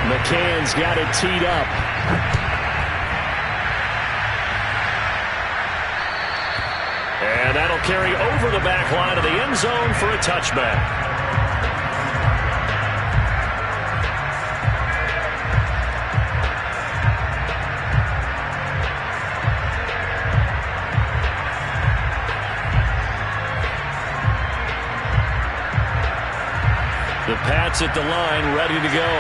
McCann's got it teed up. And that'll carry over the back line of the end zone for a touchback. The Pats at the line, ready to go.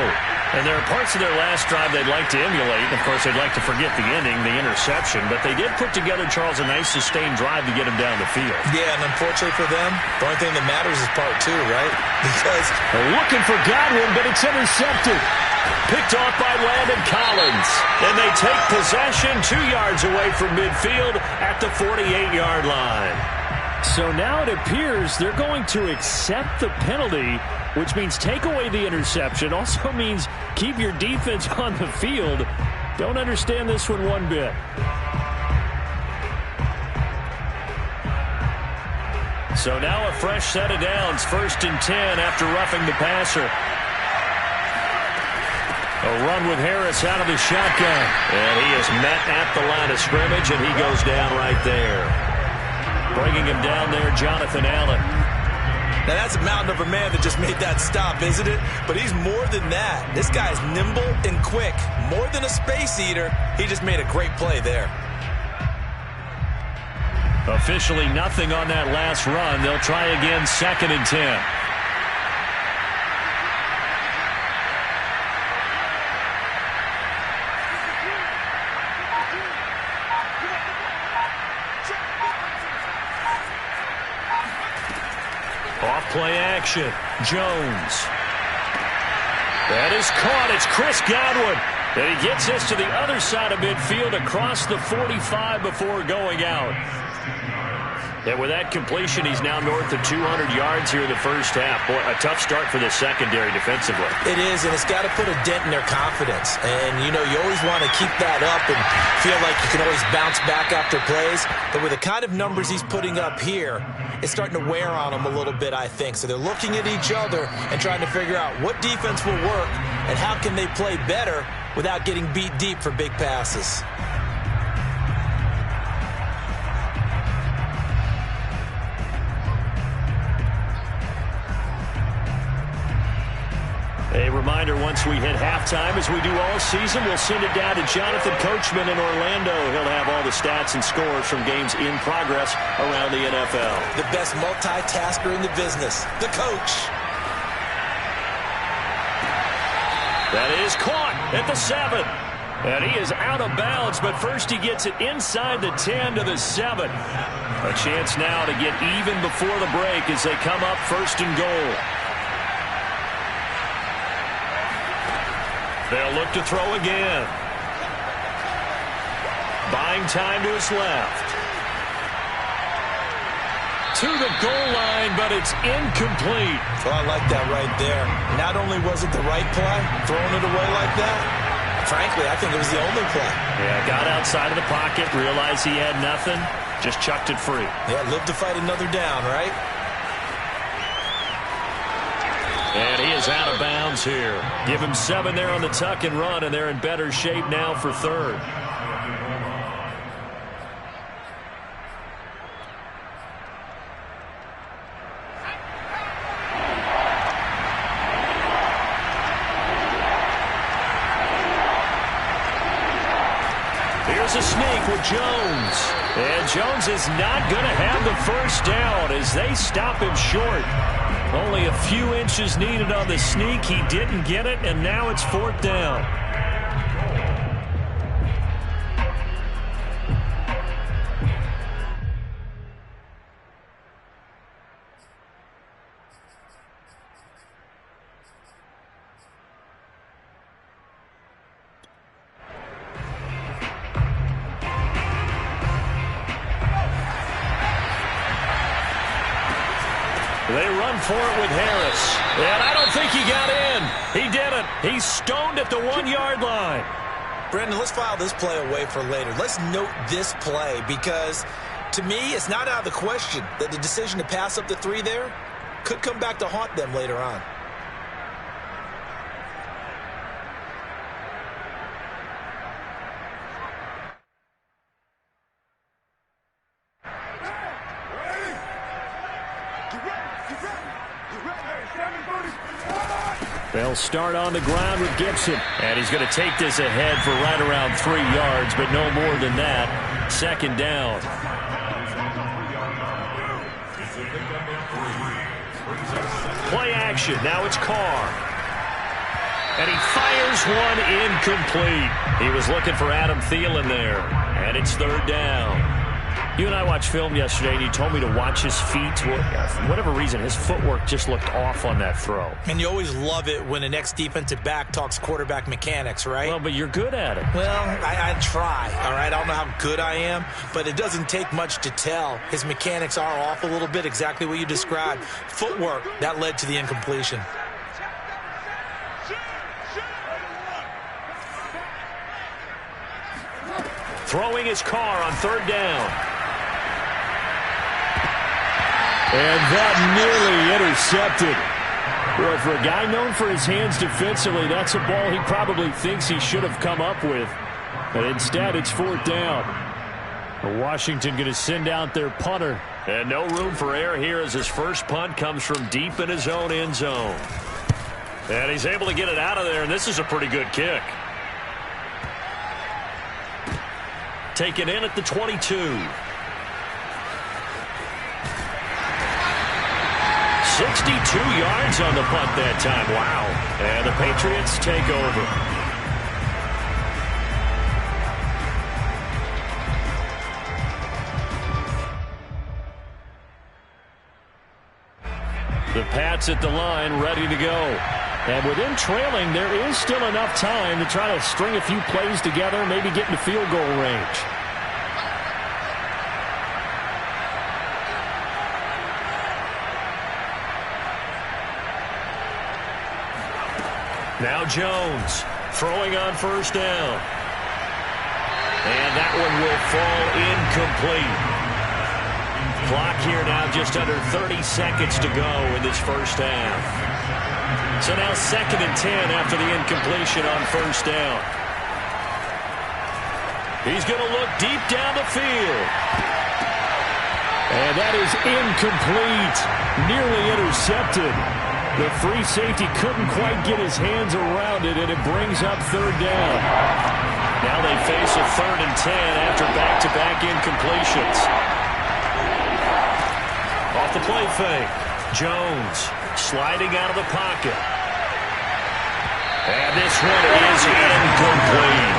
And there are parts of their last drive they'd like to emulate. Of course, they'd like to forget the ending, the interception. But they did put together, Charles, a nice sustained drive to get him down the field. Yeah, and unfortunately for them, the only thing that matters is part two, right? Because they're looking for Godwin, but it's intercepted. Picked off by Landon Collins. And they take possession 2 yards away from midfield at the 48-yard line. So now it appears they're going to accept the penalty, which means take away the interception. Also means keep your defense on the field. Don't understand this one bit. So now a fresh set of downs. 1st and 10 after roughing the passer. A run with Harris out of the shotgun. And he is met at the line of scrimmage, and he goes down right there. Bringing him down there, Jonathan Allen. Now, that's a mountain of a man that just made that stop, isn't it? But he's more than that. This guy's nimble and quick. More than a space eater, he just made a great play there. Officially nothing on that last run. They'll try again, 2nd and 10. Play action. Jones. That is caught. It's Chris Godwin. And he gets this to the other side of midfield across the 45 before going out. And with that completion, he's now north of 200 yards here in the first half. Boy, a tough start for the secondary defensively. It is, and it's got to put a dent in their confidence. And, you know, you always want to keep that up and feel like you can always bounce back after plays. But with the kind of numbers he's putting up here, it's starting to wear on them a little bit, I think. So they're looking at each other and trying to figure out what defense will work and how can they play better without getting beat deep for big passes. A reminder, once we hit halftime, as we do all season, we'll send it down to Jonathan Coachman in Orlando. He'll have all the stats and scores from games in progress around the NFL. The best multitasker in the business, the coach. That is caught at the 7. And he is out of bounds, but first he gets it inside the 10 to the 7. A chance now to get even before the break as they come up 1st and goal. They'll look to throw again. Buying time to his left. To the goal line, but it's incomplete. Well, I like that right there. Not only was it the right play, throwing it away like that, frankly, I think it was the only play. Yeah, got outside of the pocket, realized he had nothing, just chucked it free. Yeah, live to fight another down, right? And he is out of bounds here. Give him 7 there on the tuck and run, and they're in better shape now for 3rd. Here's a sneak with Jones. And Jones is not going to have the first down as they stop him short. Only a few inches needed on the sneak. He didn't get it, and now it's 4th down. They run for it with Harris. And I don't think he got in. He didn't. He's stoned at the 1-yard line. Brendan, let's file this play away for later. Let's note this play because, to me, it's not out of the question that the decision to pass up the 3 there could come back to haunt them later on. They'll start on the ground with Gibson. And he's going to take this ahead for right around 3 yards, but no more than that. Second down. Play action. Now it's Carr. And he fires one incomplete. He was looking for Adam Thielen there. And it's third down. You and I watched film yesterday, and you told me to watch his feet. For whatever reason, his footwork just looked off on that throw. And you always love it when the next defensive back talks quarterback mechanics, right? Well, but you're good at it. Well, I try, all right? I don't know how good I am, but it doesn't take much to tell. His mechanics are off a little bit, exactly what you described. Footwork, that led to the incompletion. Throwing his Carr on third down. And that nearly intercepted. Well, for a guy known for his hands defensively, that's a ball he probably thinks he should have come up with. But instead, it's fourth down. Washington going to send out their punter. And no room for error here as his first punt comes from deep in his own end zone. And he's able to get it out of there, and this is a pretty good kick. Taken in at the 22. 62 yards on the punt that time. Wow. And the Patriots take over. The Pats at the line, ready to go. And within trailing, there is still enough time to try to string a few plays together, maybe get into field goal range. Now Jones throwing on first down. And that one will fall incomplete. Clock here now just under 30 seconds to go in this first half. So now 2nd and 10 after the incompletion on first down. He's going to look deep down the field. And that is incomplete. Nearly intercepted. The free safety couldn't quite get his hands around it, and it brings up third down. Now they face a 3rd and 10 after back-to-back incompletions. Off the play fake. Jones sliding out of the pocket. And this one is incomplete.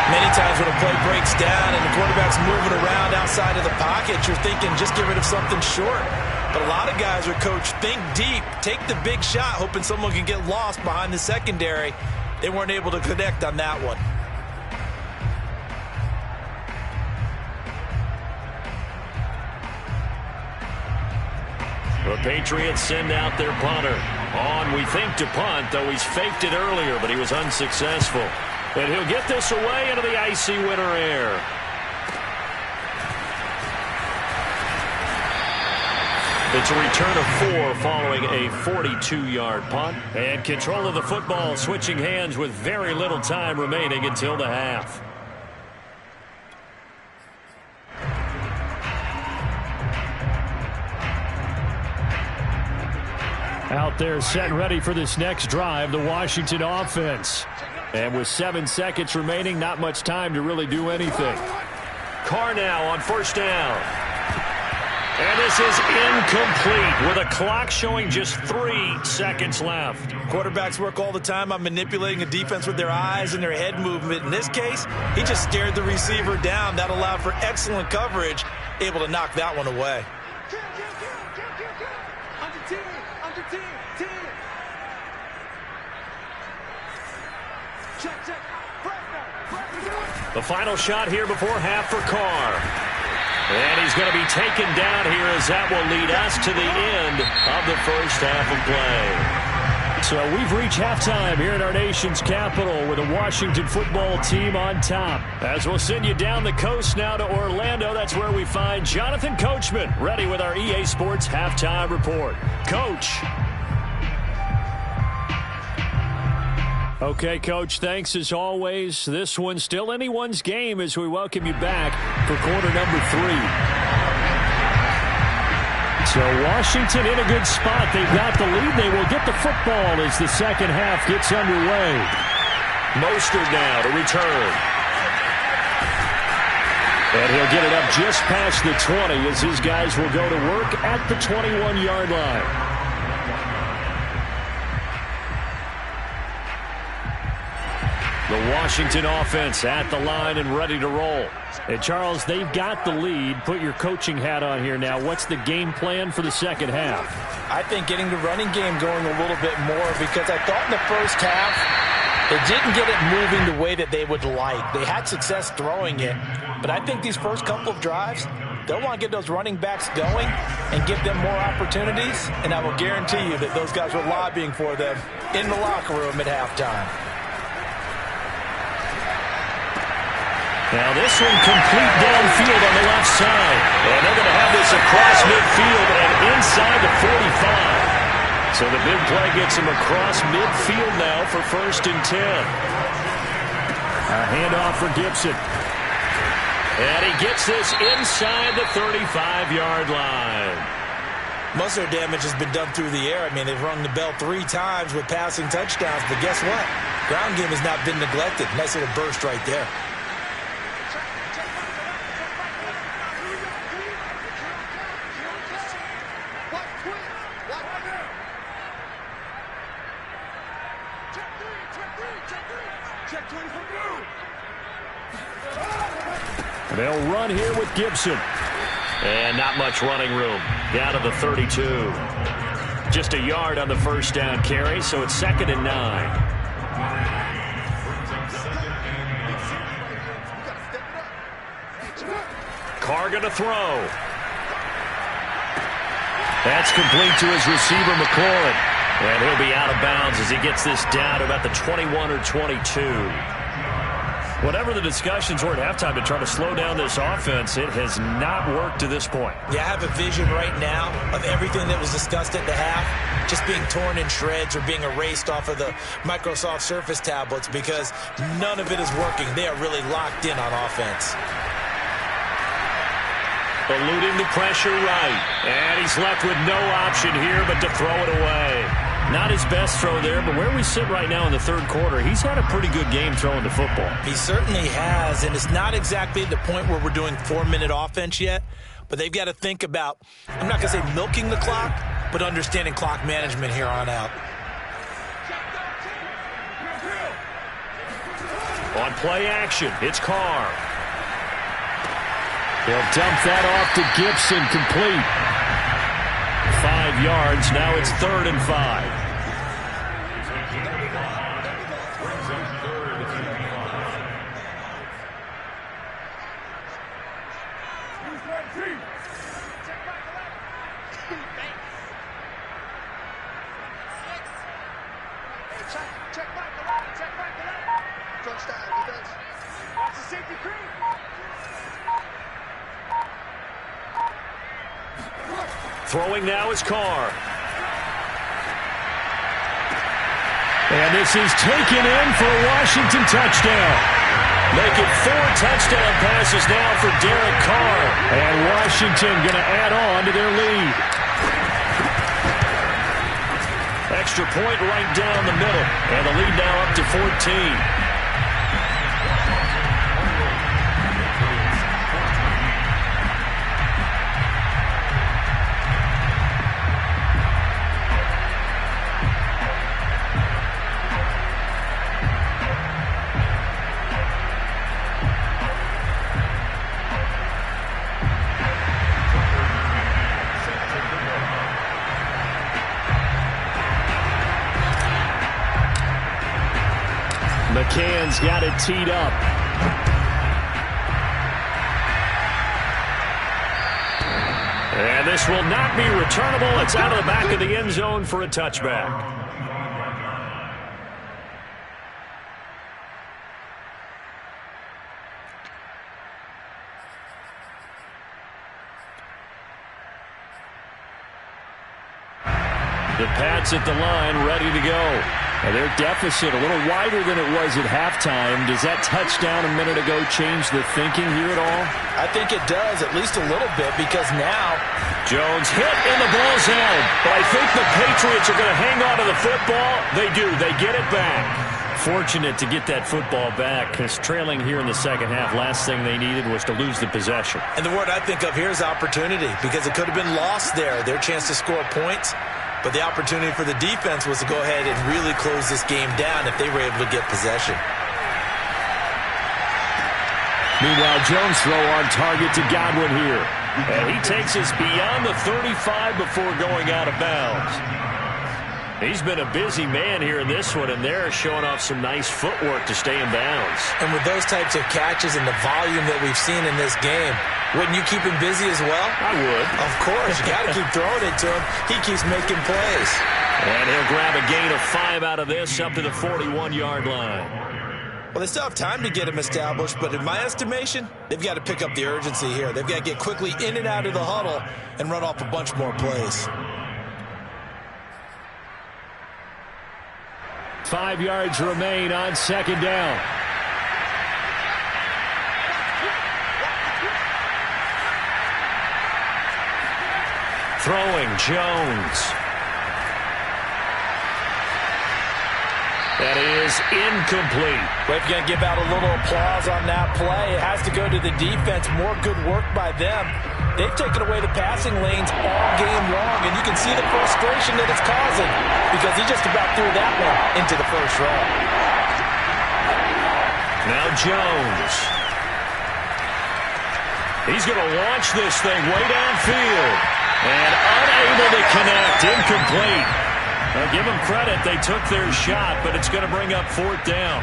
Many times when a play breaks down and the quarterback's moving around outside of the pocket, you're thinking just get rid of something short. But a lot of guys are coached, think deep, take the big shot, hoping someone can get lost behind the secondary. They weren't able to connect on that one. The Patriots send out their punter. On, we think, to punt, though he's faked it earlier, but he was unsuccessful. And he'll get this away into the icy winter air. It's a return of 4 following a 42-yard punt. And control of the football switching hands with very little time remaining until the half. Out there set and ready for this next drive, the Washington offense. And with 7 seconds remaining, not much time to really do anything. Carr now on first down. And this is incomplete with a clock showing just 3 seconds left. Quarterbacks work all the time on manipulating a defense with their eyes and their head movement. In this case, he just stared the receiver down. That allowed for excellent coverage, able to knock that one away. The final shot here before half for Carr. And he's going to be taken down here as that will lead us to the end of the first half of play. So we've reached halftime here in our nation's capital with the Washington football team on top. As we'll send you down the coast now to Orlando, that's where we find Jonathan Coachman ready with our EA Sports halftime report. Coach. Okay, Coach, thanks as always. This one's still anyone's game as we welcome you back for quarter number 3. So Washington in a good spot. They've got the lead. They will get the football as the second half gets underway. Mostert now to return. And he'll get it up just past the 20 as his guys will go to work at the 21-yard line. The Washington offense at the line and ready to roll. And Charles, they've got the lead. Put your coaching hat on here now. What's the game plan for the second half? I think getting the running game going a little bit more, because I thought in the first half they didn't get it moving the way that they would like. They had success throwing it, but I think these first couple of drives, they'll want to get those running backs going and give them more opportunities, and I will guarantee you that those guys were lobbying for them in the locker room at halftime. Now this one complete downfield on the left side. And they're going to have this across midfield and inside the 45. So the big play gets him across midfield now for 1st and 10. A handoff for Gibson. And he gets this inside the 35-yard line. Most of their damage has been done through the air. I mean, they've rung the bell 3 times with passing touchdowns. But guess what? Ground game has not been neglected. Nice little burst right there. They'll run here with Gibson. And not much running room. Down to the 32. Just a yard on the first down carry, so it's 2nd and 9. Carr going to throw. That's complete to his receiver, McLaurin. And he'll be out of bounds as he gets this down to about the 21 or 22. Whatever the discussions were at halftime to try to slow down this offense, it has not worked to this point. Yeah, I have a vision right now of everything that was discussed at the half just being torn in shreds or being erased off of the Microsoft Surface tablets, because none of it is working. They are really locked in on offense. Eluding the pressure right. And he's left with no option here but to throw it away. Not his best throw there, but where we sit right now in the third quarter, he's had a pretty good game throwing the football. He certainly has, and it's not exactly the point where we're doing 4-minute offense yet, but they've got to think about, I'm not going to say milking the clock, but understanding clock management here on out. On play action, it's Carr. He'll dump that off to Gibson, complete. 5 yards, now it's 3rd and 5. Throwing now is Carr. And this is taken in for a Washington touchdown. Making 4 touchdown passes now for Derek Carr. And Washington going to add on to their lead. Extra point right down the middle. And the lead now up to 14. McCann's got it teed up. And this will not be returnable. It's out of the back of the end zone for a touchback. The Pats at the line, ready to go. Their deficit a little wider than it was at halftime. Does that touchdown a minute ago change the thinking here at all? I think it does, at least a little bit, because now Jones hit and the ball's held. But I think the Patriots are going to hang on to the football. They do. They get it back. Fortunate to get that football back, because trailing here in the second half, last thing they needed was to lose the possession. And the word I think of here is opportunity, because it could have been lost there, their chance to score points. But the opportunity for the defense was to go ahead and really close this game down if they were able to get possession. Meanwhile, Jones throw on target to Godwin here. And he takes us beyond the 35 before going out of bounds. He's been a busy man here in this one, and they're showing off some nice footwork to stay in bounds. And with those types of catches and the volume that we've seen in this game, wouldn't you keep him busy as well? I would. Of course. You got to keep throwing it to him. He keeps making plays. And he'll grab a gain of 5 out of this up to the 41-yard line. Well, they still have time to get him established, but in my estimation, they've got to pick up the urgency here. They've got to get quickly in and out of the huddle and run off a bunch more plays. 5 yards remain on second down. Throwing Jones. That is incomplete. But if you're going to give out a little applause on that play, it has to go to the defense. More good work by them. They've taken away the passing lanes all game long, and you can see the frustration that it's causing because he just about threw that one into the first row. Now Jones. He's going to launch this thing way downfield. And unable to connect. Incomplete. Now give them credit. They took their shot, but it's going to bring up fourth down.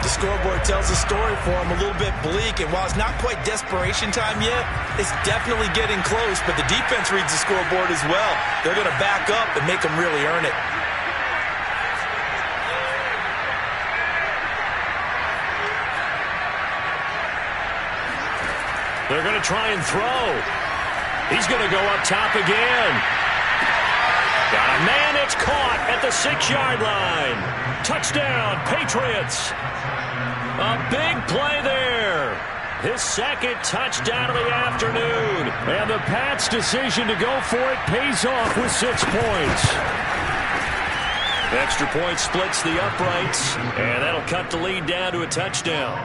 The scoreboard tells a story for them, a little bit bleak, and while it's not quite desperation time yet, it's definitely getting close, but the defense reads the scoreboard as well. They're going to back up and make them really earn it. They're going to try and throw. He's going to go up top again. Got a man, it's caught at the 6-yard line. Touchdown, Patriots. A big play there. His second touchdown of the afternoon. And the Pats' decision to go for it pays off with 6 points. Extra point splits the uprights, and that'll cut the lead down to a touchdown.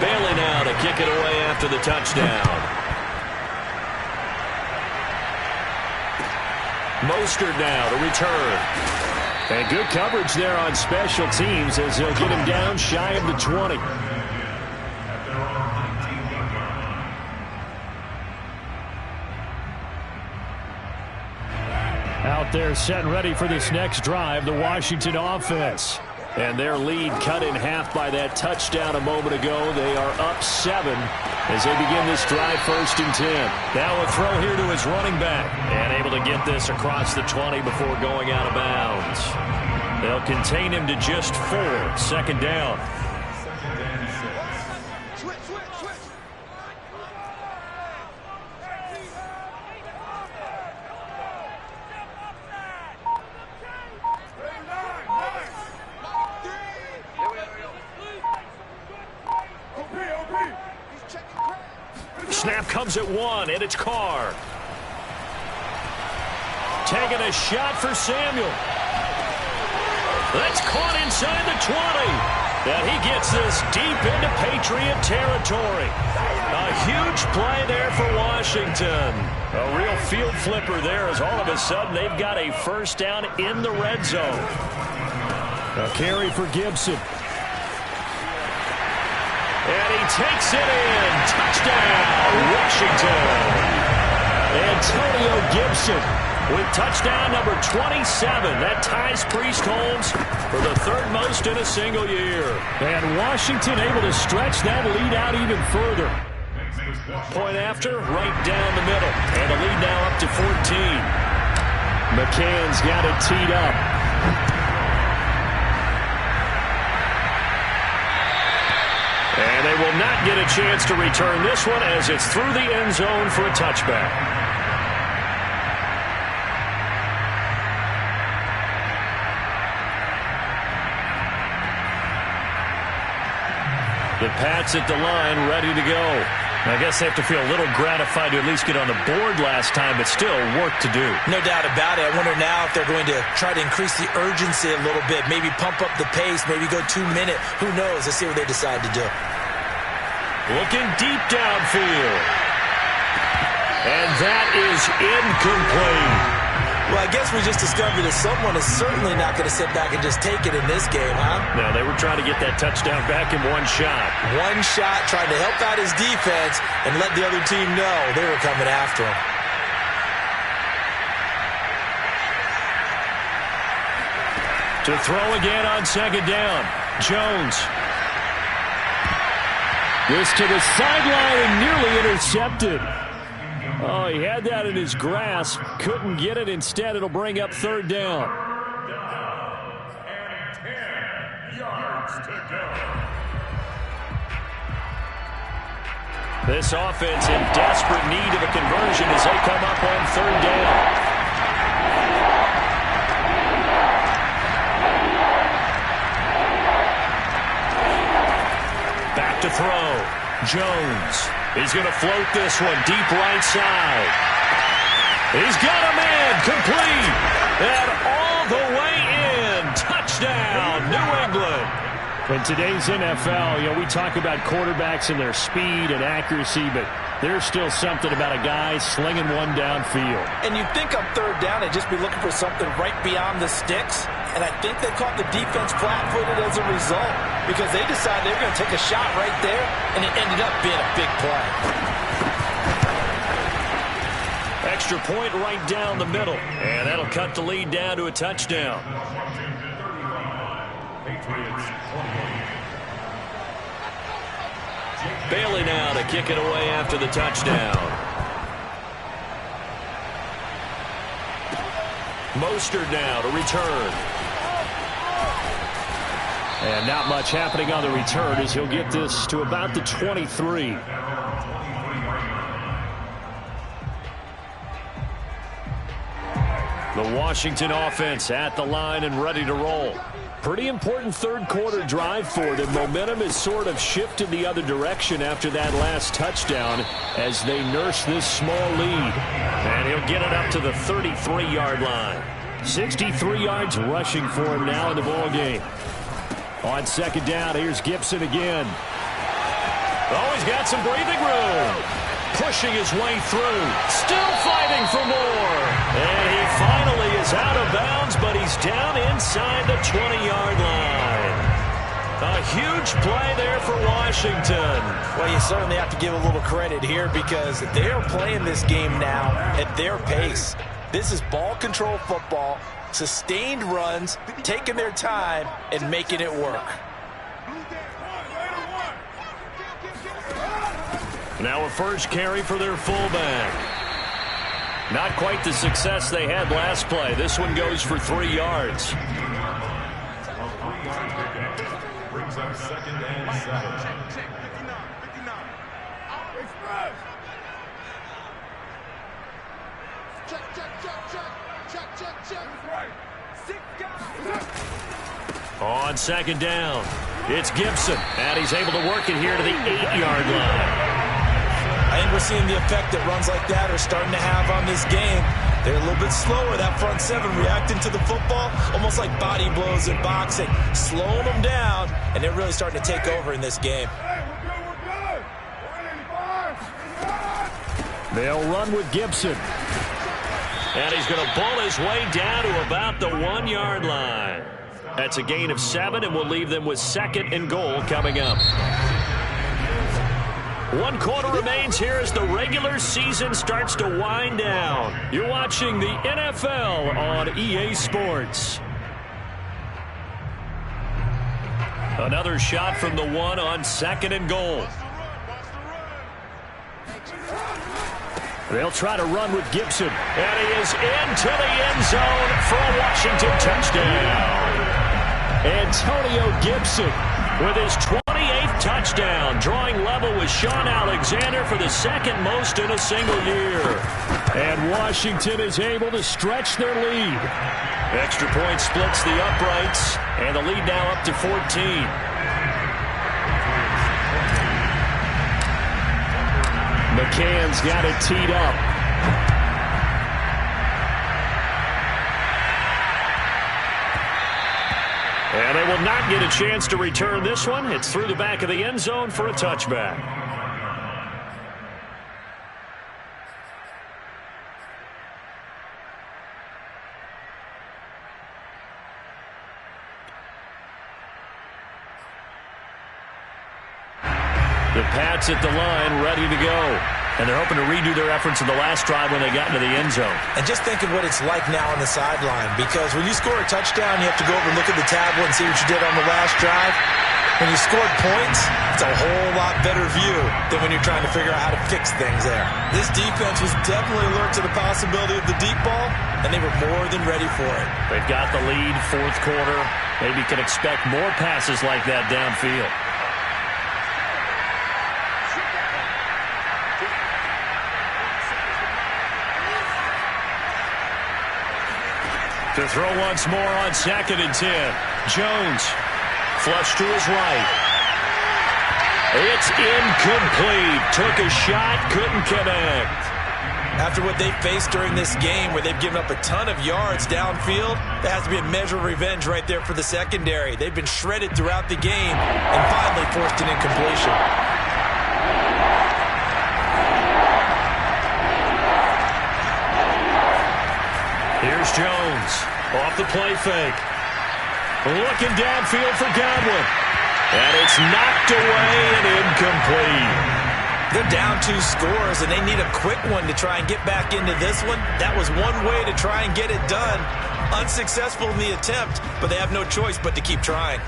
Bailey now to kick it away after the touchdown. Mostert now to return. And good coverage there on special teams as they'll get him down shy of the 20. Out there set and ready for this next drive, the Washington offense. And their lead cut in half by that touchdown a moment ago. They are up 7 as they begin this drive 1st and 10. Now a throw here to his running back. And able to get this across the 20 before going out of bounds. They'll contain him to just 4. Second down. Snap comes at 1, and it's Carr. Taking a shot for Samuel. That's caught inside the 20. And he gets this deep into Patriot territory. A huge play there for Washington. A real field flipper there as all of a sudden they've got a first down in the red zone. A carry for Gibson. And he takes it in. Touchdown, Washington. Antonio Gibson with touchdown number 27. That ties Priest Holmes for the 3rd most in a single year. And Washington able to stretch that lead out even further. Point after, right down the middle. And the lead now up to 14. McCann's got it teed up. And they will not get a chance to return this one as it's through the end zone for a touchback. The Pats at the line, ready to go. I guess they have to feel a little gratified to at least get on the board last time, but still work to do. No doubt about it. I wonder now if they're going to try to increase the urgency a little bit, maybe pump up the pace, maybe go 2 minute. Who knows? Let's see what they decide to do. Looking deep downfield. And that is incomplete. Well, I guess we just discovered that someone is certainly not going to sit back and just take it in this game, huh? No, they were trying to get that touchdown back in one shot. One shot, trying to help out his defense and let the other team know they were coming after him. To throw again on second down. Jones. This to the sideline and nearly intercepted. Oh, he had that in his grasp. Couldn't get it. Instead, it'll bring up third down. And 10 yards to go. This offense in desperate need of a conversion as they come up on third down. Back to throw. Jones. He's going to float this one deep right side. He's got a man complete. And all the way in. Touchdown, New England. In today's NFL, we talk about quarterbacks and their speed and accuracy, but there's still something about a guy slinging one downfield. And you'd think on third down they'd just be looking for something right beyond the sticks. And I think they caught the defense flat-footed as a result because they decided they were going to take a shot right there, and it ended up being a big play. Extra point right down the middle, and that'll cut the lead down to a touchdown. Bailey now to kick it away after the touchdown. Mostert now to return. And not much happening on the return as he'll get this to about the 23. The Washington offense at the line and ready to roll. Pretty important third quarter drive for them. Momentum has sort of shifted the other direction after that last touchdown as they nurse this small lead. And he'll get it up to the 33-yard line. 63 yards rushing for him now in the ballgame. On second down, here's Gibson again. Oh, he's got some breathing room. Pushing his way through. Still fighting for more. And he finally is out of bounds, but he's down inside the 20-yard line. A huge play there for Washington. Well, you certainly have to give a little credit here because they are playing this game now at their pace. This is ball control football, sustained runs, taking their time, and making it work. Now a first carry for their fullback. Not quite the success they had last play. This one goes for 3 yards. Brings up second and 7. On second down, it's Gibson, and he's able to work it here to the 8-yard line. I think we're seeing the effect that runs like that are starting to have on this game. They're a little bit slower, that front seven, reacting to the football, almost like body blows in boxing, slowing them down, and they're really starting to take over in this game. They'll run with Gibson. And he's going to bull his way down to about the 1-yard line. That's a gain of 7, and we'll leave them with second and goal coming up. 1 quarter remains here as the regular season starts to wind down. You're watching the NFL on EA Sports. Another shot from the 1 on second and goal. They'll try to run with Gibson. And he is into the end zone for a Washington touchdown. Antonio Gibson with his 28th touchdown, drawing level with Sean Alexander for the second most in a single year. And Washington is able to stretch their lead. Extra point splits the uprights, and the lead now up to 14. McCann's got it teed up. And they will not get a chance to return this one. It's through the back of the end zone for a touchback. The Pats at the line, ready to go. And they're hoping to redo their efforts in the last drive when they got into the end zone. And just think of what it's like now on the sideline, because when you score a touchdown, you have to go over and look at the tablet and see what you did on the last drive. When you scored points, it's a whole lot better view than when you're trying to figure out how to fix things there. This defense was definitely alert to the possibility of the deep ball, and they were more than ready for it. They've got the lead, fourth quarter. Maybe can expect more passes like that downfield. To throw once more on 2nd and 10. Jones, flush to his right. It's incomplete. Took a shot, couldn't connect. After what they faced during this game, where they've given up a ton of yards downfield, there has to be a measure of revenge right there for the secondary. They've been shredded throughout the game and finally forced an incompletion. Here's Jones, off the play fake. Looking downfield for Godwin. And it's knocked away and incomplete. They're down 2 scores, and they need a quick one to try and get back into this one. That was one way to try and get it done. Unsuccessful in the attempt, but they have no choice but to keep trying.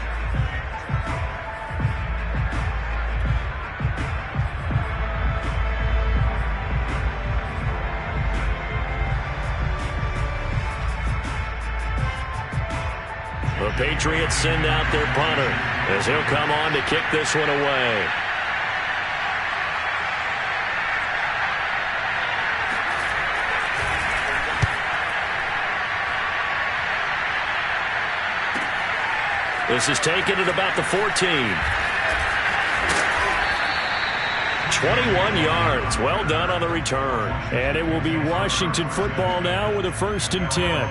The Patriots send out their punter as he'll come on to kick this one away. This is taken at about the 14. 21 yards. Well done on the return. And it will be Washington football now with a 1st and 10.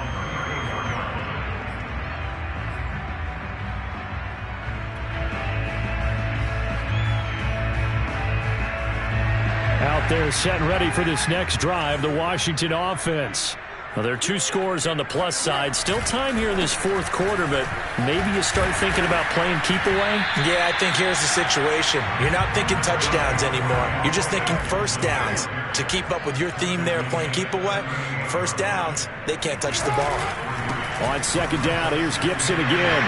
Out there set and ready for this next drive, the Washington offense. Well, there are 2 scores on the plus side. Still time here in this 4th quarter, but maybe you start thinking about playing keep away? Yeah, I think here's the situation. You're not thinking touchdowns anymore. You're just thinking first downs. To keep up with your theme there, playing keep away, first downs, they can't touch the ball. On 2nd down, here's Gibson again.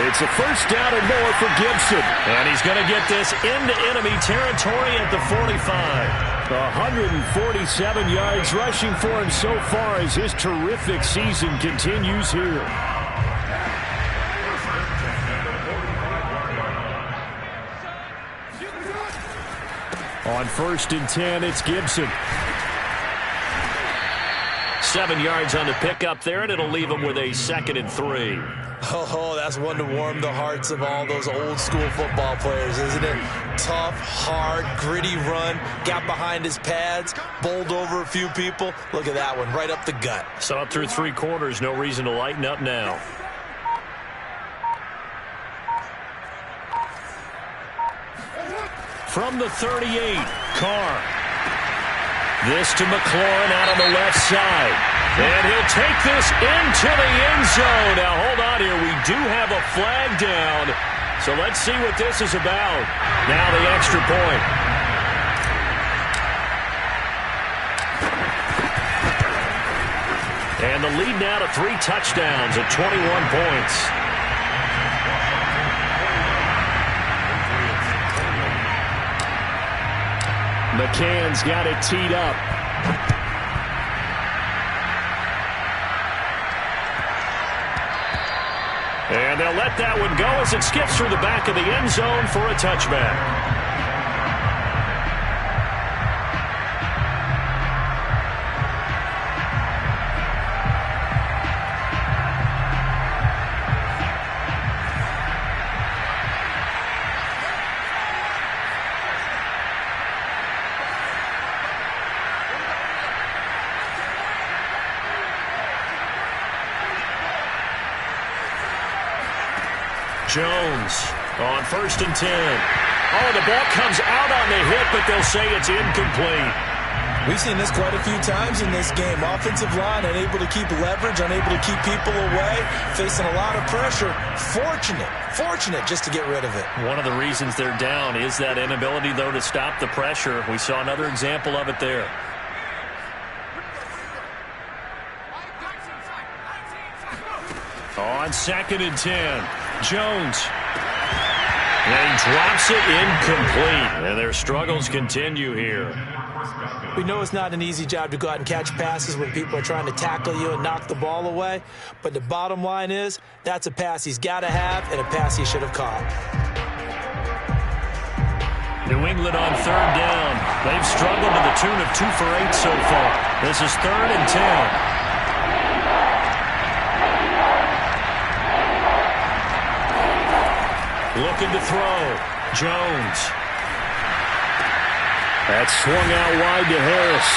It's a 1st down and more for Gibson. And he's going to get this into enemy territory at the 45. 147 yards rushing for him so far as his terrific season continues here. On 1st and 10, it's Gibson. 7 yards on the pickup there, and it'll leave him with a 2nd and 3. Oh, that's one to warm the hearts of all those old school football players, isn't it? Tough, hard, gritty run, got behind his pads, bowled over a few people. Look at that one, right up the gut. So up through 3 quarters, no reason to lighten up now. From the 38, Carr. This to McLaurin out on the left side. And he'll take this into the end zone. Now, hold on here. We do have a flag down. So let's see what this is about. Now the extra point. And the lead now to 3 touchdowns at 21 points. McCann's got it teed up. And they'll let that one go as it skips through the back of the end zone for a touchback. Jones on 1st and 10. Oh, the ball comes out on the hit, but they'll say it's incomplete. We've seen this quite a few times in this game. Offensive line unable to keep leverage, unable to keep people away, facing a lot of pressure. Fortunate just to get rid of it. One of the reasons they're down is that inability, though, to stop the pressure. We saw another example of it there. On 2nd and 10, Jones. And he drops it incomplete. And their struggles continue here. We know it's not an easy job to go out and catch passes when people are trying to tackle you and knock the ball away. But the bottom line is, that's a pass he's got to have and a pass he should have caught. New England on 3rd down. They've struggled to the tune of 2 for 8 so far. This is 3rd and 10. Looking to throw. Jones. That's swung out wide to Harris.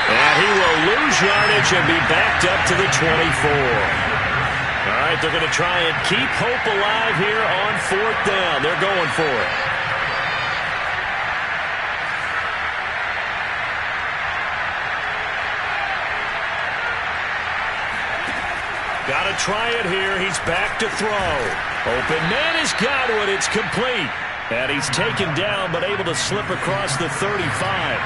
And he will lose yardage and be backed up to the 24. All right, they're going to try and keep hope alive here on 4th down. They're going for it. Got to try it here. He's back to throw. Open man is Godwin. It's complete. And he's taken down but able to slip across the 35.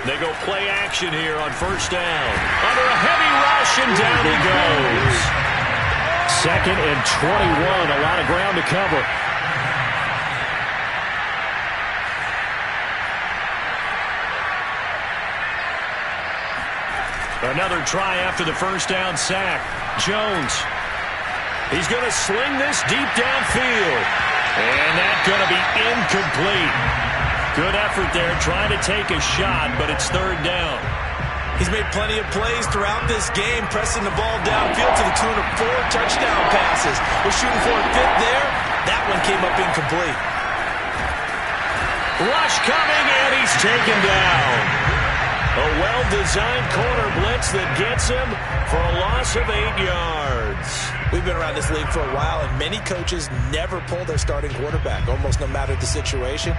They go play action here on 1st down. Under a heavy rush, and down he goes. 2nd and 21. A lot of ground to cover. Another try after the 1st down sack. Jones. He's going to sling this deep downfield. And that's going to be incomplete. Good effort there trying to take a shot, but it's 3rd down. He's made plenty of plays throughout this game, pressing the ball downfield to the tune of 4 touchdown passes. We're shooting for a 5th there. That one came up incomplete. Rush coming, and he's taken down. A well-designed corner blitz that gets him for a loss of 8 yards. We've been around this league for a while, and many coaches never pull their starting quarterback, almost no matter the situation.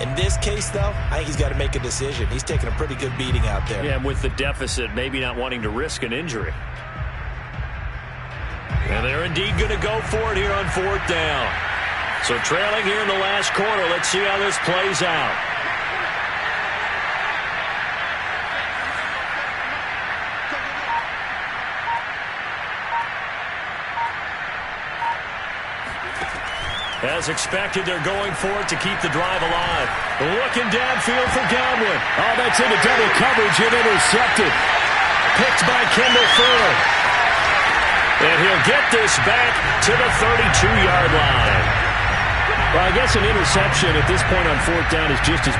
In this case, though, I think he's got to make a decision. He's taking a pretty good beating out there. Yeah, and with the deficit, maybe not wanting to risk an injury. And they're indeed going to go for it here on 4th down. So trailing here in the last quarter, let's see how this plays out. As expected, they're going for it to keep the drive alive. Looking downfield for Godwin. Oh, that's into double coverage and intercepted. Picked by Kendall Fuller. And he'll get this back to the 32-yard line. Well, I guess an interception at this point on 4th down is just as...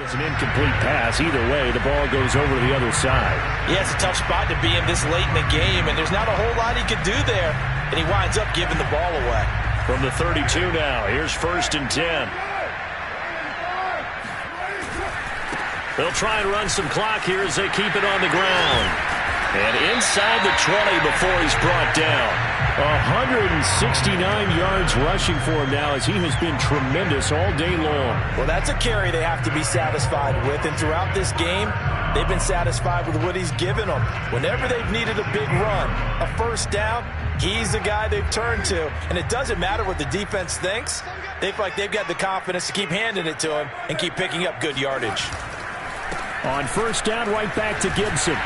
It's an incomplete pass. Either way, the ball goes over to the other side. Yeah, it's a tough spot to be in this late in the game, and there's not a whole lot he could do there, and he winds up giving the ball away. From the 32 now, here's 1st and 10. They'll try and run some clock here as they keep it on the ground. And inside the 20 before he's brought down. 169 yards rushing for him now as he has been tremendous all day long. Well, that's a carry they have to be satisfied with. And throughout this game, they've been satisfied with what he's given them. Whenever they've needed a big run, a 1st down, he's the guy they've turned to. And it doesn't matter what the defense thinks. They feel like they've got the confidence to keep handing it to him and keep picking up good yardage. On 1st down, right back to Gibson.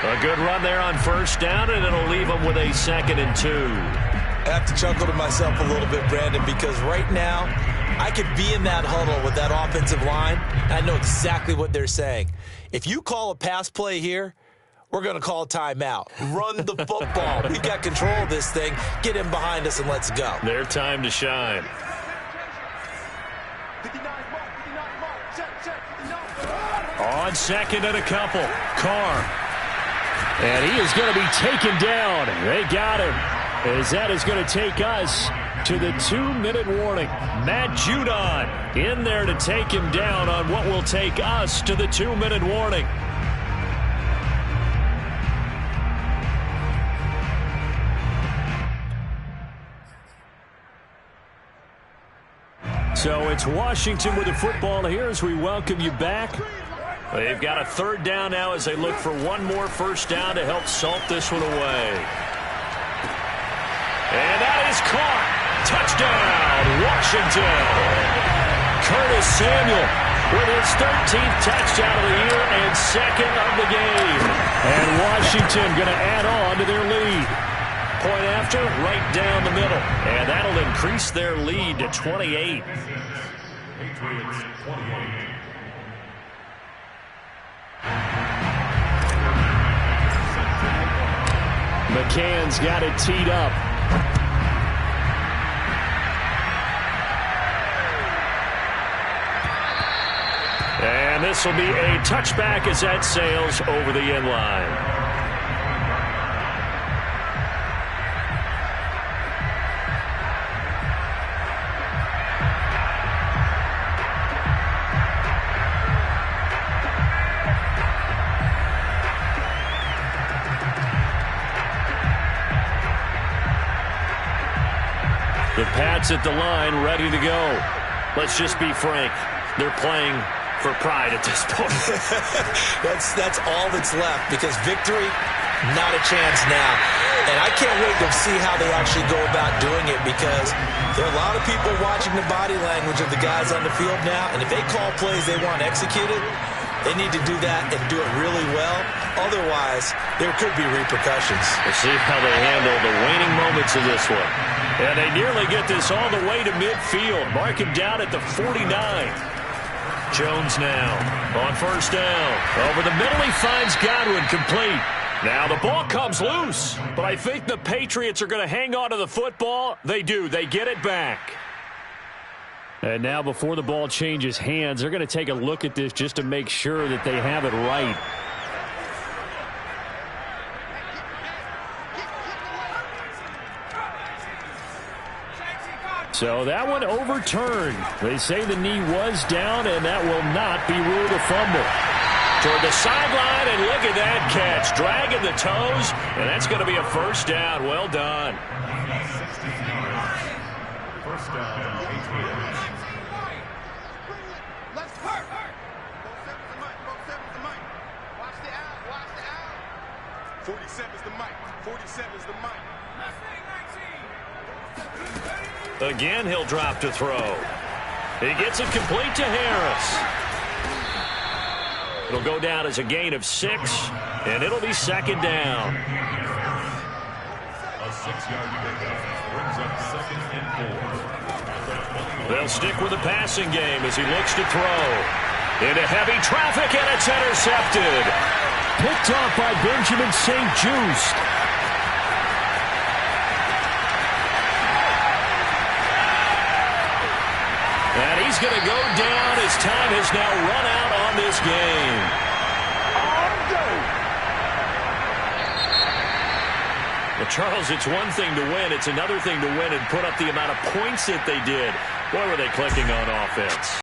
A good run there on 1st down, and it'll leave them with a 2nd and 2. I have to chuckle to myself a little bit, Brandon, because right now I could be in that huddle with that offensive line, and I know exactly what they're saying. If you call a pass play here, we're going to call a timeout. Run the football. We got control of this thing. Get him behind us and let's go. Their time to shine. On second and a couple, Carr. And he is going to be taken down. They got him. As that is going to take us to the 2-minute warning. Matt Judon in there to take him down on what will take us to the 2-minute warning. So it's Washington with the football here as we welcome you back. They've got a third down now as they look for one more first down to help salt this one away. And that is caught. Touchdown, Washington. Curtis Samuel with his 13th touchdown of the year and second of the game. And Washington going to add on to their lead. Point after, right down the middle. And that'll increase their lead to 28. Patriots 28. McCann's got it teed up. And this will be a touchback as that sails over the end line. The Pats at the line, ready to go. Let's just be frank. They're playing for pride at this point. That's all that's left, because victory, not a chance now. And I can't wait to see how they actually go about doing it, because there are a lot of people watching the body language of the guys on the field now, and if they call plays they want executed, they need to do that and do it really well. Otherwise, there could be repercussions. We'll see how they handle the waning moments of this one. And they nearly get this all the way to midfield. Mark him down at the 49. Jones now on first down. Over the middle, he finds Godwin, complete. Now the ball comes loose, but I think the Patriots are going to hang on to the football. They do. They get it back. And now before the ball changes hands, they're going to take a look at this just to make sure that they have it right. So that one overturned. They say the knee was down, and that will not be ruled a fumble. Toward the sideline, and look at that catch. Dragging the toes, and that's going to be a first down. Well done. First down, Patriots. Let's hurt. Both sevens the mic. Watch the out. 47's the mic. 47's the mic. Again, he'll drop to throw. He gets it complete to Harris. It'll go down as a gain of 6, and it'll be second down. A 6-yard pickup brings up second and 4. They'll stick with the passing game as he looks to throw. Into heavy traffic, and it's intercepted. Picked off by Benjamin St-Juste. And he's going to go down as time has now run out on this game. Well, Charles, it's one thing to win. It's another thing to win and put up the amount of points that they did. Boy, were they clicking on offense.